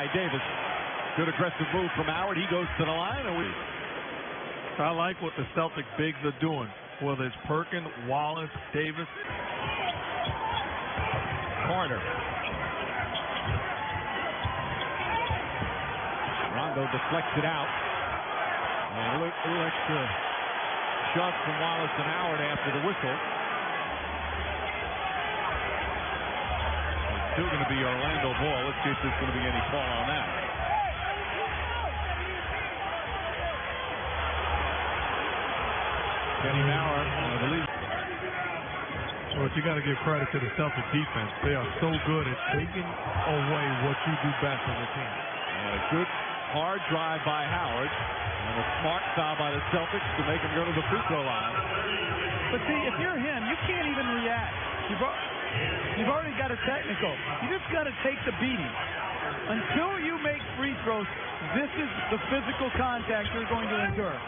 by Davis. Good aggressive move from Howard. He goes to the line. I like what the Celtic bigs are doing, whether it's Perkins, Wallace, Davis. Corner. Rondo deflects it out. And a little extra shove from Wallace and Howard after the whistle. It's still going to be Orlando ball. Let's see if there's going to be any call on that. Kenny Maurer, I believe. But you got to give credit to the Celtic defense. They are so good at taking away what you do best as a team. And a good hard drive by Howard. And a smart foul by the Celtics to make him go to the free throw line. But see, if you're him, you can't even react. You've already got a technical. You just got to take the beating. Until you make free throws, this is the physical contact you're going to endure.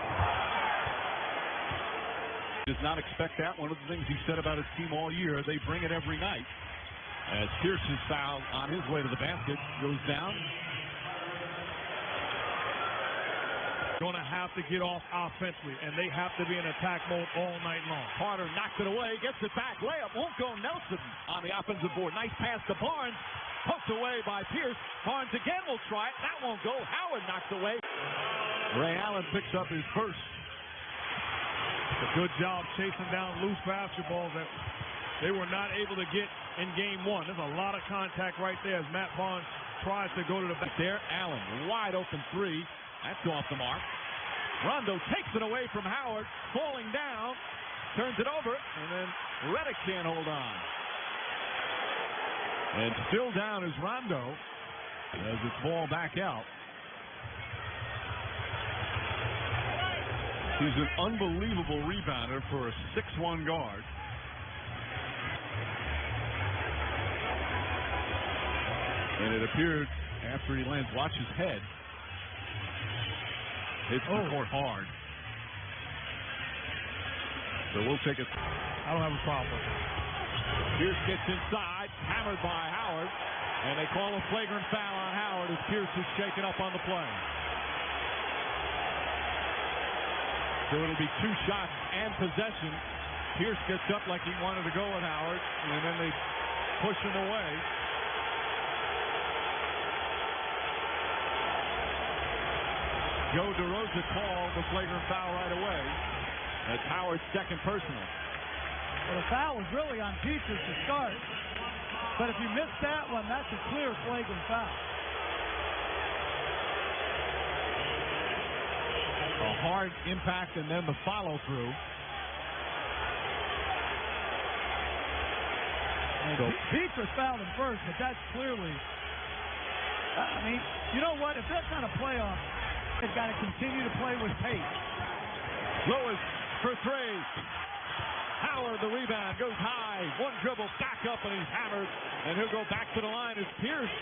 Does not expect that. One of the things he said about his team all year, they bring it every night. As Pearson's foul on his way to the basket goes down. Going to have to get off offensively, and they have to be in attack mode all night long. Carter knocks it away, gets it back. Layup won't go. Nelson on the offensive board. Nice pass to Barnes. Poked away by Pierce. Barnes again will try it. That won't go. Howard knocks away. Ray Allen picks up his first. A good job chasing down loose basketballs that they were not able to get in game one. There's a lot of contact right there as Matt Barnes tries to go to the back. There, Allen, wide open three. That's off the mark. Rondo takes it away from Howard, falling down, turns it over, and then Redick can't hold on. And still down is Rondo as it's ball back out. He's an unbelievable rebounder for a 6'1" guard. And it appeared after he lands, watch his head. Hits the court hard. So we'll take it. I don't have a problem with it. Pierce gets inside, hammered by Howard, and they call a flagrant foul on Howard as Pierce is shaken up on the play. So it'll be 2 shots and possession. Pierce gets up like he wanted to go with Howard, and then they push him away. Joe DeRosa called the flagrant foul right away. That's Howard's second personal. Well, the foul was really on Peaches to start. But if you miss that one, that's a clear flagrant foul. A hard impact and then the follow through. So Peaches fouled him first, but that's clearly. I mean, you know what? If that's not a playoff, they've got to continue to play with pace. Lewis for three. Howard, the rebound, goes high. One dribble, back up, and he's hammered. And he'll go back to the line as Pierce.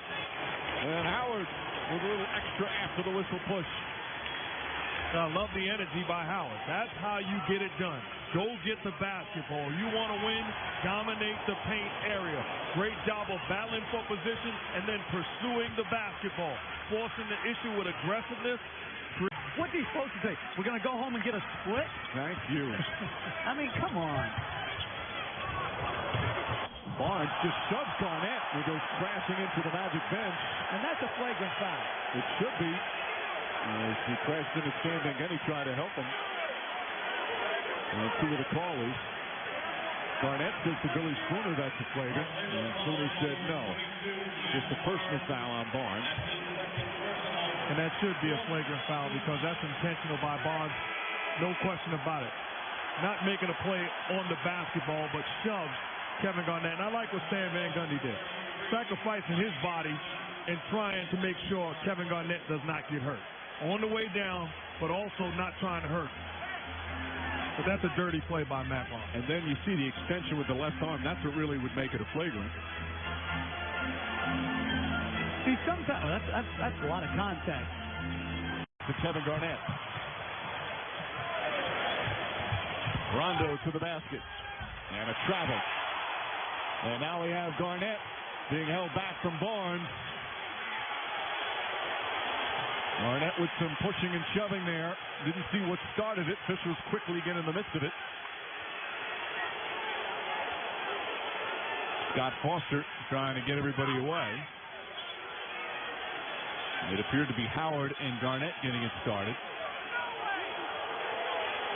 And Howard with a little extra after the whistle push. I love the energy by Howard. That's how you get it done. Go get the basketball. You want to win, dominate the paint area. Great job of battling for position and then pursuing the basketball. Forcing the issue with aggressiveness. What's he supposed to say? We're going to go home and get a split? Thank you. I mean, come on. Barnes just shoves Garnett and goes crashing into the Magic bench. And that's a flagrant foul. It should be. As he crashed into standing and he tried to help him. And see what the call is. Garnett says to Billy Spooner that's a flagrant. And Spooner said no. Just a personal foul on Barnes. And that should be a flagrant foul because that's intentional by Barnes. No question about it. Not making a play on the basketball, but shoves Kevin Garnett. And I like what Stan Van Gundy did. Sacrificing his body and trying to make sure Kevin Garnett does not get hurt. On the way down, but also not trying to hurt. But that's a dirty play by Matt Barnes. And then you see the extension with the left arm. That's what really would make it a flagrant. See, sometimes that's a lot of contact. To Kevin Garnett. Rondo to the basket. And a travel. And now we have Garnett being held back from Barnes. Garnett with some pushing and shoving there. Didn't see what started it. Fisher's quickly getting in the midst of it. Scott Foster trying to get everybody away. It appeared to be Howard and Garnett getting it started.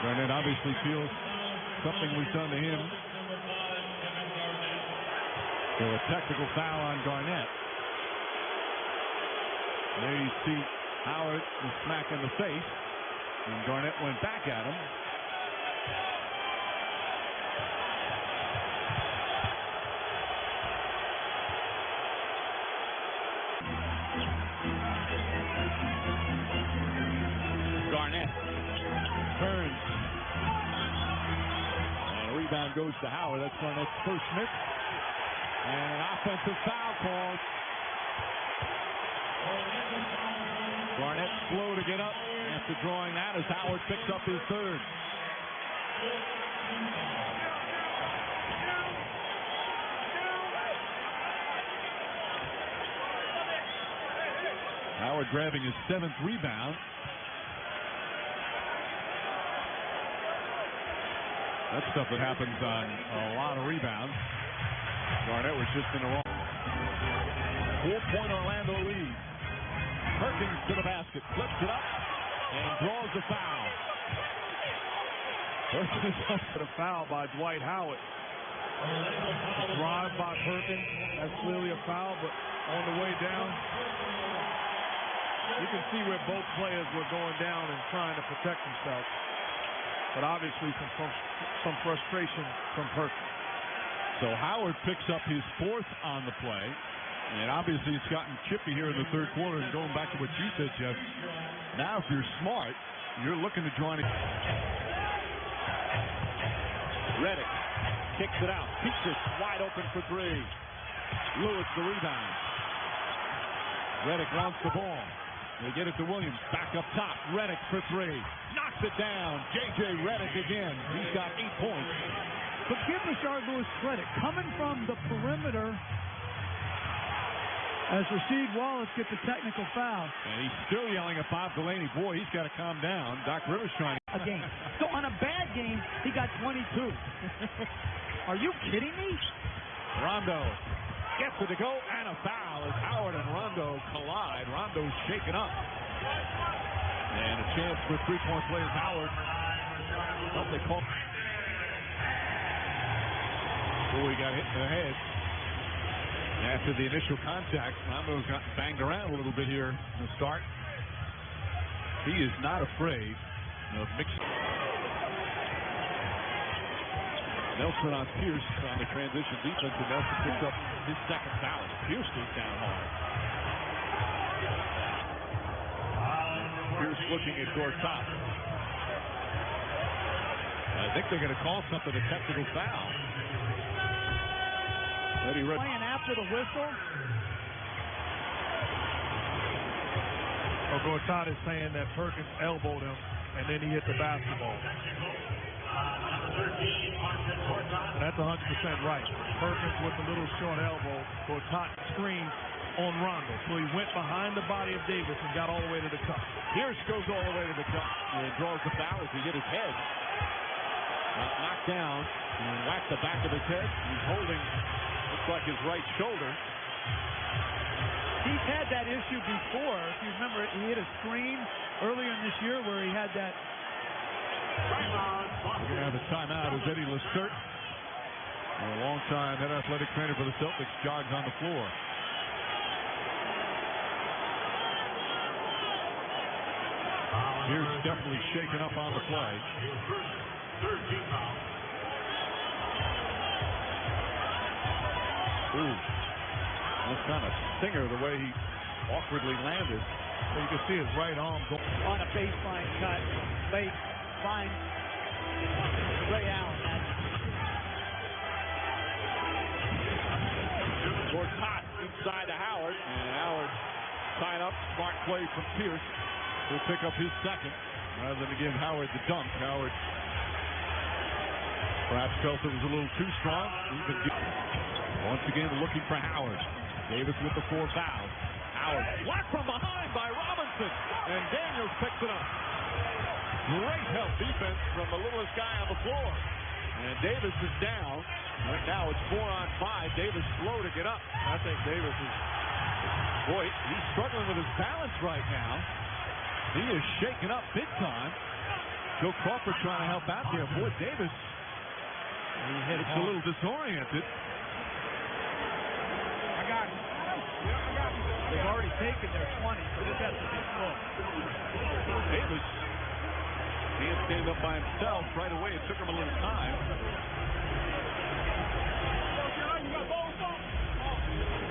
Garnett obviously feels something was done to him. So a technical foul on Garnett. There you see Howard was smacked in the face, and Garnett went back at him. Garnett turns, and a rebound goes to Howard. That's Garnett's first miss, and an offensive foul called. Garnett slow to get up after drawing that as Howard picks up his third. Howard grabbing his 7th rebound. That's stuff that happens on a lot of rebounds. Garnett was just in the wrong. 4-point Orlando lead. Perkins to the basket, flips it up, and draws the foul. Perkins up for the foul by Dwight Howard. A drive by Perkins. That's clearly a foul, but on the way down, you can see where both players were going down and trying to protect themselves. But obviously some frustration from Perkins. So Howard picks up his 4th on the play. And obviously it's gotten chippy here in the third quarter. And going back to what you said, Jeff, now if you're smart, you're looking to draw it. Redick kicks it out. Keeps it wide open for 3. Lewis the rebound. Redick wants the ball. They get it to Williams. Back up top. Redick for 3. Knocks it down. J.J. Redick again. He's got 8 points. But give Rashard Lewis credit. Coming from the perimeter, as Rasheed Wallace gets a technical foul. And he's still yelling at Bob Delaney. Boy, he's got to calm down. Doc Rivers trying to... A game. So on a bad game, he got 22. Are you kidding me? Rondo gets it to go, and a foul as Howard and Rondo collide. Rondo's shaken up. And a chance for 3-point players. Howard. What they call... Boy, he got hit in the head. After the initial contact, Rondo's gotten banged around a little bit here in the start. He is not afraid of mixing. Nelson on Pierce on the transition defense, and Nelson picks up his 2nd foul. Pierce goes down hard. Pierce looking at Gortat. I think they're going to call something a technical foul. Playing after the whistle. Gortat is saying that Perkins elbowed him, and then he hit the basketball. And that's 100% right. Perkins with a little short elbow. Gortat screamed on Rondo. So he went behind the body of Davis and got all the way to the cup. Pierce goes all the way to the cup and draws the foul as he hit his head. Knocked down and whacked the back of his head. He's holding, looks like his right shoulder. He's had that issue before. If you remember, he hit a screen earlier in this year where he had that. We're going to have a timeout as Eddie Lestert, a long-time head athletic trainer for the Celtics, jogs on the floor. Here's definitely shaken up on the play. Ooh, that's kind of stinger the way he awkwardly landed. So you can see his right arm go on a baseline cut. Late finds Ray Allen. Gortat inside to Howard, and Howard tied up. Smart play from Pierce. He'll pick up his 2nd rather than to give Howard the dunk. Howard perhaps felt it was a little too strong. Once again looking for Howard. Davis with the 4 fouls. Howard blocked from behind by Robinson. Wilson, and Daniels picks it up. Great help defense from the littlest guy on the floor. And Davis is down. Right now it's 4-on-5. Davis slow to get up. I think Davis is... Boy, he's struggling with his balance right now. He is shaken up big time. Joe Crawford trying to help out there. Boy, Davis, it's a little disoriented. I got it. They've already taken their 20, so this has to be slow. Davis can't stand up by himself right away. It took him a little time.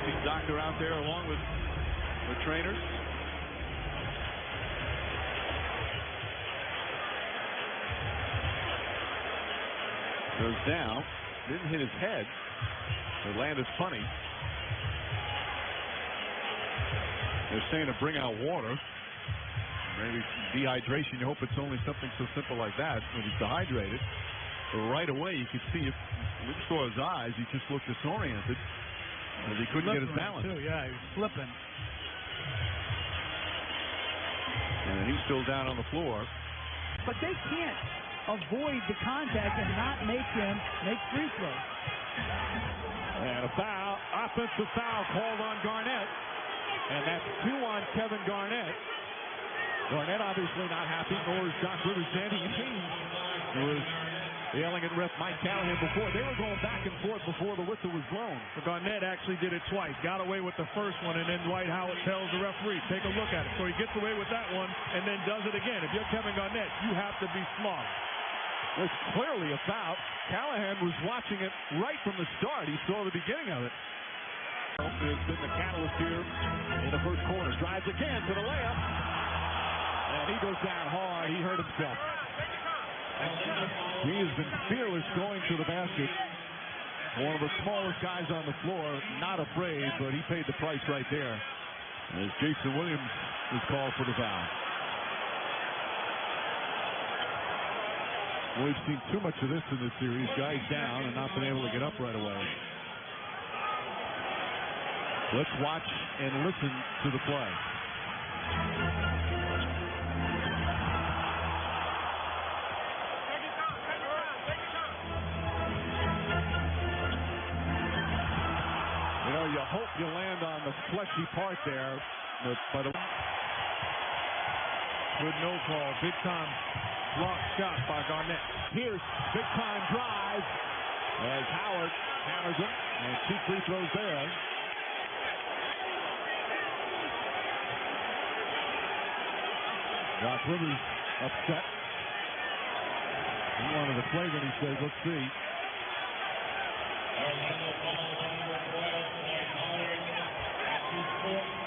See Doctor out there along with the trainers. Goes down. Didn't hit his head. It landed funny. They're saying to bring out water. Maybe dehydration. You hope it's only something so simple like that when he's dehydrated. But right away, you could see if we saw his eyes. He just looked disoriented as he couldn't get his balance. Too. Yeah, he was slipping. And he's still down on the floor. But they can't avoid the contact and not make him make free throws. And a foul, offensive foul called on Garnett. And that's 2 on Kevin Garnett. Garnett obviously not happy, nor is Doc Rivers. Sandy Haynes was yelling at ref Mike Callahan before. They were going back and forth before the whistle was blown. But Garnett actually did it twice. Got away with the first one, and then Dwight Howard tells the referee, take a look at it. So he gets away with that one and then does it again. If you're Kevin Garnett, you have to be smart. It's clearly a foul. Callahan was watching it right from the start. He saw the beginning of it. Has been the catalyst here in the first quarter. Drives again to the layup. And he goes down hard. He hurt himself. He has been fearless going to the basket. One of the smallest guys on the floor. Not afraid, but he paid the price right there. As Jason Williams is called for the foul. We've seen too much of this in this series. Guys down and not been able to get up right away. Let's watch and listen to the play. You know, you hope you land on the fleshy part there, but Good no call. Big time block shot by Garnett. Here's big time drive as Howard hammers him, and 2 free throws there. Doc Rivers upset. He wanted to play, then he says, let's see. Orlando Howard at 2 points.